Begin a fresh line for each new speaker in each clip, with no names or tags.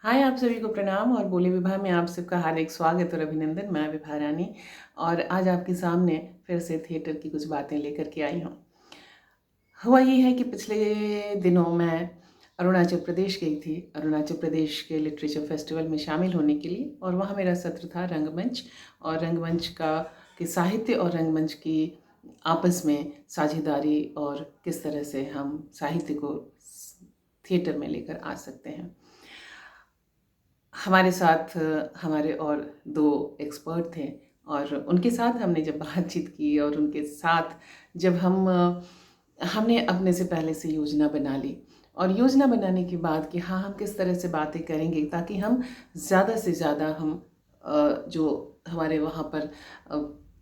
हाय, आप सभी को प्रणाम और बोले विभा में आप सबका हार्दिक स्वागत और अभिनंदन। मैं विभा रानी और आज आपके सामने फिर से थिएटर की कुछ बातें लेकर के आई हूँ। हुआ ये है कि पिछले दिनों मैं अरुणाचल प्रदेश गई थी, अरुणाचल प्रदेश के लिटरेचर फेस्टिवल में शामिल होने के लिए। और वहाँ मेरा सत्र था रंगमंच, और रंगमंच का कि साहित्य और रंगमंच की आपस में साझेदारी और किस तरह से हम साहित्य को थिएटर में लेकर आ सकते हैं। हमारे साथ हमारे और दो एक्सपर्ट थे, और उनके साथ हमने जब बातचीत की और उनके साथ जब हमने अपने से पहले से योजना बना ली, और योजना बनाने के बाद कि हाँ, हम किस तरह से बातें करेंगे ताकि हम ज़्यादा से ज़्यादा हम जो हमारे वहाँ पर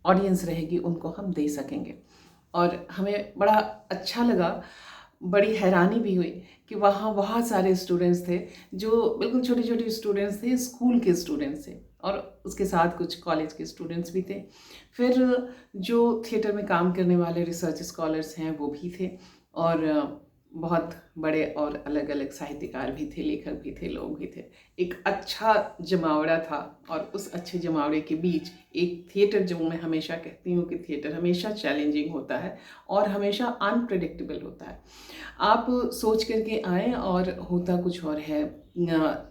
ऑडियंस रहेगी उनको हम दे सकेंगे। और हमें बड़ा अच्छा लगा, बड़ी हैरानी भी हुई कि वहाँ बहुत सारे स्टूडेंट्स थे जो बिल्कुल छोटे छोटे स्टूडेंट्स थे, स्कूल के स्टूडेंट्स थे, और उसके साथ कुछ कॉलेज के स्टूडेंट्स भी थे। फिर जो थिएटर में काम करने वाले रिसर्च स्कॉलर्स हैं वो भी थे, और बहुत बड़े और अलग अलग साहित्यकार भी थे, लेखक भी थे, लोग भी थे। एक अच्छा जमावड़ा था, और उस अच्छे जमावड़े के बीच एक थिएटर, जो मैं हमेशा कहती हूँ कि थिएटर हमेशा चैलेंजिंग होता है और हमेशा अनप्रेडिक्टेबल होता है। आप सोच करके आए और होता कुछ और है,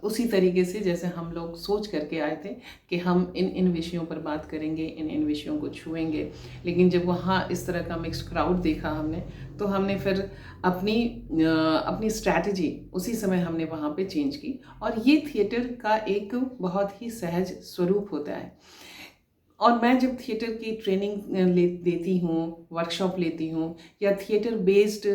उसी तरीके से जैसे हम लोग सोच करके आए थे कि हम इन इन विषयों पर बात करेंगे, इन इन विषयों को छुएंगे। लेकिन जब वहाँ इस तरह का मिक्स्ड क्राउड देखा हमने, तो हमने फिर अपनी स्ट्रैटेजी उसी समय हमने वहाँ पे चेंज की। और ये थिएटर का एक बहुत ही सहज स्वरूप होता है। और मैं जब थिएटर की ट्रेनिंग देती हूँ, वर्कशॉप लेती हूँ, या theatre based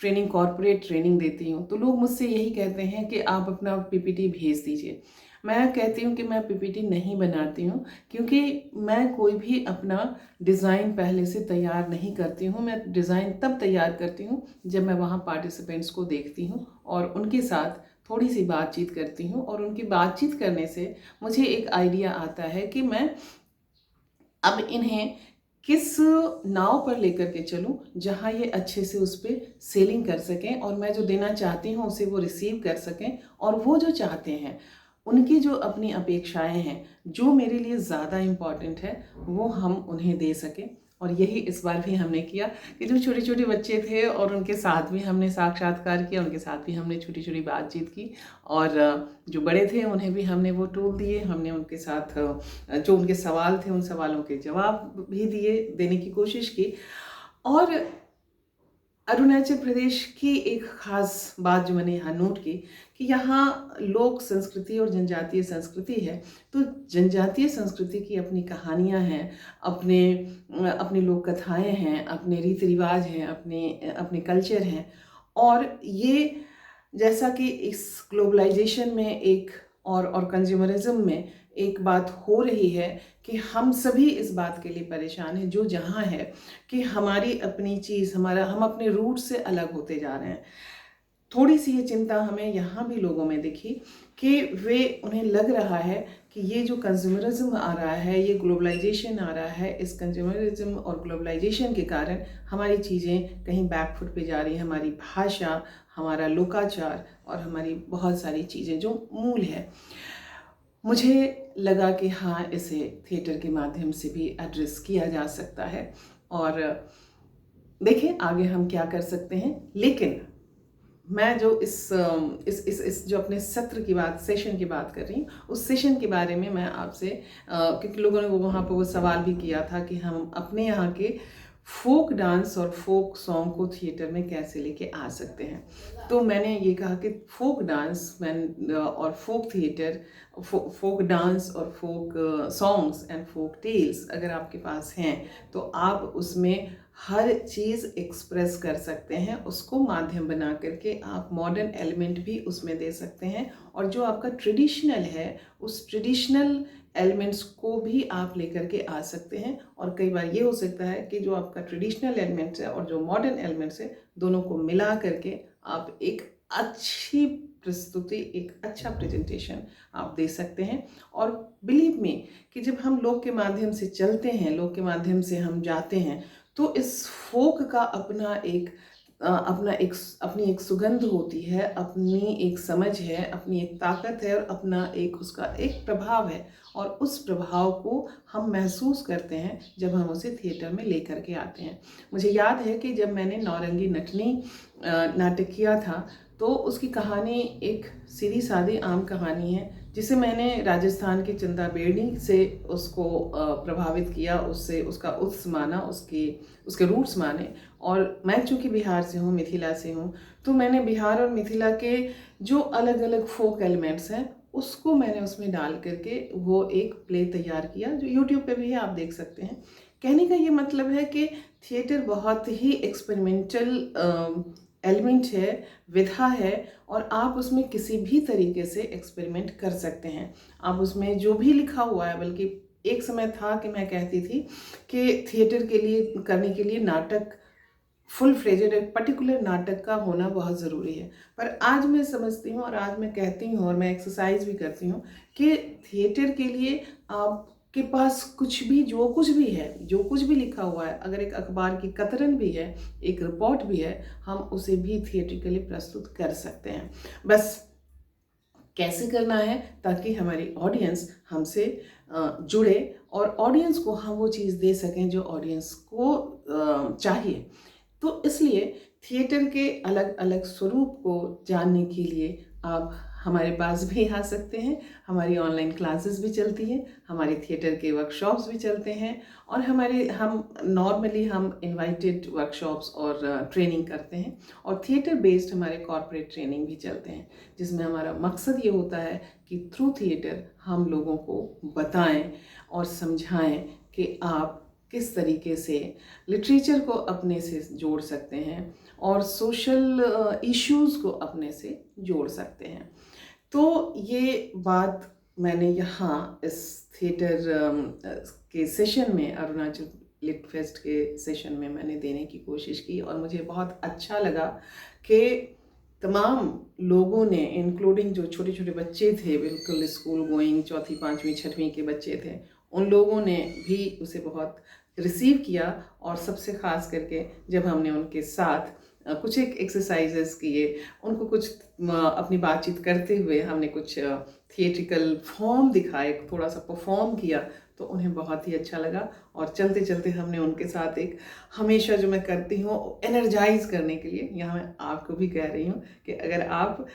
training, corporate training देती हूँ, तो लोग मुझसे यही कहते हैं कि आप अपना पीपीटी भेज दीजिए। मैं कहती हूँ कि मैं पीपीटी नहीं बनाती हूँ, क्योंकि मैं कोई भी अपना डिज़ाइन पहले से तैयार नहीं करती हूँ। मैं डिज़ाइन तब तैयार करती हूँ जब मैं वहाँ पार्टिसिपेंट्स को देखती हूँ और उनके साथ थोड़ी सी बातचीत करती हूँ, और उनकी बातचीत करने से मुझे एक आइडिया आता है कि मैं अब इन्हें किस नाव पर लेकर के चलूं जहां ये अच्छे से उस पर सेलिंग कर सकें, और मैं जो देना चाहती हूं उसे वो रिसीव कर सकें, और वो जो चाहते हैं उनकी जो अपनी अपेक्षाएं हैं, जो मेरे लिए ज़्यादा इम्पॉर्टेंट है, वो हम उन्हें दे सकें। और यही इस बार भी हमने किया कि जो छोटे छोटे बच्चे थे और उनके साथ भी हमने साक्षात्कार किया, उनके साथ भी हमने छोटी छोटी बातचीत की। और जो बड़े थे उन्हें भी हमने वो टूल दिए, हमने उनके साथ जो उनके सवाल थे उन सवालों के जवाब भी देने की कोशिश की। और अरुणाचल प्रदेश की एक खास बात जो मैंने यहाँ नोट की कि यहाँ लोक संस्कृति और जनजातीय संस्कृति है। तो जनजातीय संस्कृति की अपनी कहानियाँ हैं, अपने अपनी लोक कथाएँ हैं, अपने रीति रिवाज हैं, अपने अपने कल्चर हैं। और ये जैसा कि इस ग्लोबलाइजेशन में एक और कंज्यूमरिज्म में एक बात हो रही है कि हम सभी इस बात के लिए परेशान हैं, जो जहाँ है कि हमारी अपनी चीज़, हम अपने रूट से अलग होते जा रहे हैं। थोड़ी सी ये चिंता हमें यहाँ भी लोगों में दिखी कि उन्हें लग रहा है कि ये जो कंज्यूमरिज्म आ रहा है, ये ग्लोबलाइजेशन आ रहा है, इस कंज्यूमरिज्म और ग्लोबलाइजेशन के कारण हमारी चीज़ें कहीं बैकफुट पे जा रही हैं। हमारी भाषा, हमारा लोकाचार और हमारी बहुत सारी चीज़ें जो मूल है। मुझे लगा कि हाँ, इसे थिएटर के माध्यम से भी एड्रेस किया जा सकता है, और देखें आगे हम क्या कर सकते हैं। लेकिन मैं जो इस जो अपने सत्र की बात, सेशन की बात कर रही हूँ, उस सेशन के बारे में मैं आपसे क्योंकि लोगों ने वहाँ पर वो सवाल भी किया था कि हम अपने यहाँ के फोक डांस और फोक सॉन्ग को थिएटर में कैसे लेके आ सकते हैं। तो मैंने ये कहा कि फोक डांस और फोक थिएटर, फोक डांस और folk songs and folk tales अगर आपके पास हैं, तो आप उसमें हर चीज़ एक्सप्रेस कर सकते हैं। उसको माध्यम बना करके आप मॉडर्न एलिमेंट भी उसमें दे सकते हैं, और जो आपका ट्रेडिशनल है उस ट्रेडिशनल एलिमेंट्स को भी आप लेकर के आ सकते हैं। और कई बार ये हो सकता है कि जो आपका ट्रेडिशनल एलिमेंट्स है और जो मॉडर्न एलिमेंट्स है, दोनों को मिला करके आप एक अच्छी प्रस्तुति, एक अच्छा प्रेजेंटेशन आप दे सकते हैं। और बिलीव मी कि जब हम लोग के माध्यम से चलते हैं, लोग के माध्यम से हम जाते हैं, तो इस फोक का अपना एक अपनी एक सुगंध होती है, अपनी एक समझ है, अपनी एक ताकत है और अपना एक उसका एक प्रभाव है। और उस प्रभाव को हम महसूस करते हैं जब हम उसे थिएटर में लेकर के आते हैं। मुझे याद है कि जब मैंने नौरंगी नटनी नाटक किया था, तो उसकी कहानी एक सीधी सादी आम कहानी है, जिसे मैंने राजस्थान की चंदा बेड़ी से उसको प्रभावित किया, उससे उसका उत्स माना, उसके रूट्स माने। और मैं चूँकि बिहार से हूँ, मिथिला से हूँ, तो मैंने बिहार और मिथिला के जो अलग अलग फोक एलिमेंट्स हैं उसको मैंने उसमें डाल करके वो एक प्ले तैयार किया, जो यूट्यूब पे भी है, आप देख सकते हैं। कहने का ये मतलब है कि थिएटर बहुत ही एक्सपेरिमेंटल एलिमेंट है, विधा है, और आप उसमें किसी भी तरीके से एक्सपेरिमेंट कर सकते हैं। आप उसमें जो भी लिखा हुआ है, बल्कि एक समय था कि मैं कहती थी कि थिएटर के लिए करने के लिए नाटक फुल फ्लेजेड एक पर्टिकुलर नाटक का होना बहुत ज़रूरी है। पर आज मैं समझती हूँ और आज मैं कहती हूँ और मैं एक्सरसाइज भी करती हूँ कि थिएटर के लिए आपके पास कुछ भी, जो कुछ भी है, जो कुछ भी लिखा हुआ है, अगर एक अखबार की कतरन भी है, एक रिपोर्ट भी है, हम उसे भी थिएट्रिकली प्रस्तुत कर सकते हैं। बस कैसे करना है ताकि हमारी ऑडियंस हमसे जुड़े और ऑडियंस को हम वो चीज़ दे सकें जो ऑडियंस को चाहिए। तो इसलिए थिएटर के अलग अलग स्वरूप को जानने के लिए आप हमारे पास भी आ सकते हैं। हमारी ऑनलाइन क्लासेस भी चलती हैं, हमारे थिएटर के वर्कशॉप्स भी चलते हैं, और हम नॉर्मली हम इनवाइटेड वर्कशॉप्स और ट्रेनिंग करते हैं। और थिएटर बेस्ड हमारे कॉर्पोरेट ट्रेनिंग भी चलते हैं, जिसमें हमारा मकसद ये होता है कि थ्रू थिएटर हम लोगों को बताएं और समझाएं कि आप किस तरीके से लिटरेचर को अपने से जोड़ सकते हैं और सोशल इश्यूज़ को अपने से जोड़ सकते हैं। तो ये बात मैंने यहाँ इस थिएटर के सेशन में, अरुणाचल लिट फेस्ट के सेशन में मैंने देने की कोशिश की, और मुझे बहुत अच्छा लगा कि तमाम लोगों ने, इंक्लूडिंग जो छोटे छोटे बच्चे थे, बिल्कुल स्कूल गोइंग 4वीं 5वीं 6वीं के बच्चे थे, उन लोगों ने भी उसे बहुत रिसीव किया। और सबसे ख़ास करके जब हमने उनके साथ कुछ एक एक्सरसाइजेस किए, उनको कुछ अपनी बातचीत करते हुए हमने कुछ थिएट्रिकल फॉर्म दिखाए, थोड़ा सा परफॉर्म किया, तो उन्हें बहुत ही अच्छा लगा। और चलते चलते हमने उनके साथ एक, हमेशा जो मैं करती हूँ एनर्जाइज करने के लिए, यहाँ मैं आपको भी कह रही हूँ कि अगर आप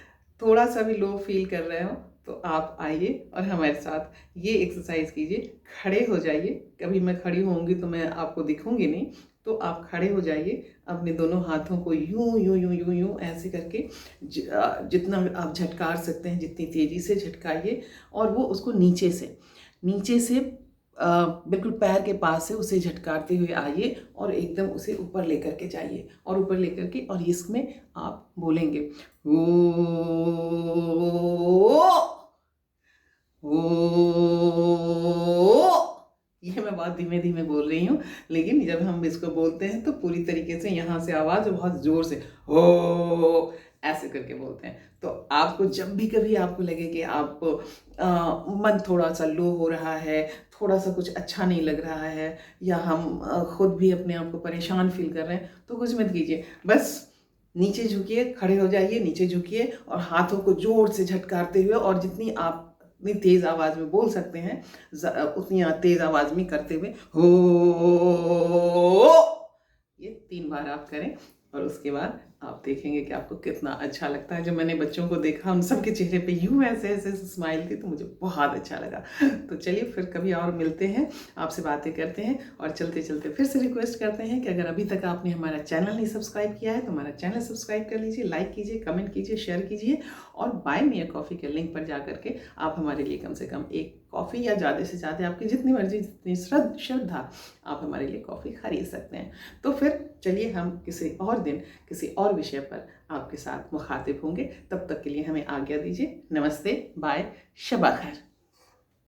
थोड़ा सा भी लो फील कर रहे हो तो आप आइए और हमारे साथ ये एक्सरसाइज कीजिए। खड़े हो जाइए, कभी मैं खड़ी होंगी तो मैं आपको दिखूंगी नहीं, तो आप खड़े हो जाइए, अपने दोनों हाथों को यूं यूं यूं यूं यूं ऐसे करके जितना आप झटकार सकते हैं, जितनी तेज़ी से झटकाइए, और वो उसको नीचे से बिल्कुल पैर के पास से उसे झटकारते हुए आइए और एकदम उसे ऊपर लेकर के जाइए, और ऊपर लेकर के, और इसमें आप बोलेंगे ओ, ये मैं बहुत धीमे धीमे बोल रही हूँ, लेकिन जब हम इसको बोलते हैं तो पूरी तरीके से यहाँ से आवाज़ बहुत ज़ोर से हो ऐसे करके बोलते हैं। तो आपको जब भी कभी आपको लगे कि आप मन थोड़ा सा लो हो रहा है, थोड़ा सा कुछ अच्छा नहीं लग रहा है, या हम खुद भी अपने आप को परेशान फील कर रहे हैं, तो कुछ मत कीजिए, बस नीचे झुकिए, खड़े हो जाइए, नीचे झुकिए और हाथों को जोर से झटकारते हुए, और जितनी आप इतनी तेज़ आवाज़ में बोल सकते हैं उतनी तेज़ आवाज़ में करते हुए हो, ये 3 बार आप करें, और उसके बाद आप देखेंगे कि आपको कितना अच्छा लगता है। जब मैंने बच्चों को देखा, उन सबके चेहरे पे यूं ऐसे ऐसे स्माइल थी, तो मुझे बहुत अच्छा लगा। तो चलिए फिर कभी और मिलते हैं, आपसे बातें करते हैं, और चलते चलते फिर से रिक्वेस्ट करते हैं कि अगर अभी तक आपने हमारा चैनल नहीं सब्सक्राइब किया है तो हमारा चैनल सब्सक्राइब कर लीजिए, लाइक कीजिए, कमेंट कीजिए, शेयर कीजिए, और बाय मी अ कॉफ़ी के लिंक पर जा करके आप हमारे लिए कम से कम एक कॉफ़ी, या ज़्यादा से ज़्यादा आपकी जितनी मर्जी, जितनी श्रद्धा, आप हमारे लिए कॉफ़ी खरीद सकते हैं। तो फिर चलिए हम किसी और दिन किसी और विषय पर आपके साथ मुखातिब होंगे। तब तक के लिए हमें आज्ञा दीजिए। नमस्ते, बाय, शब खैर।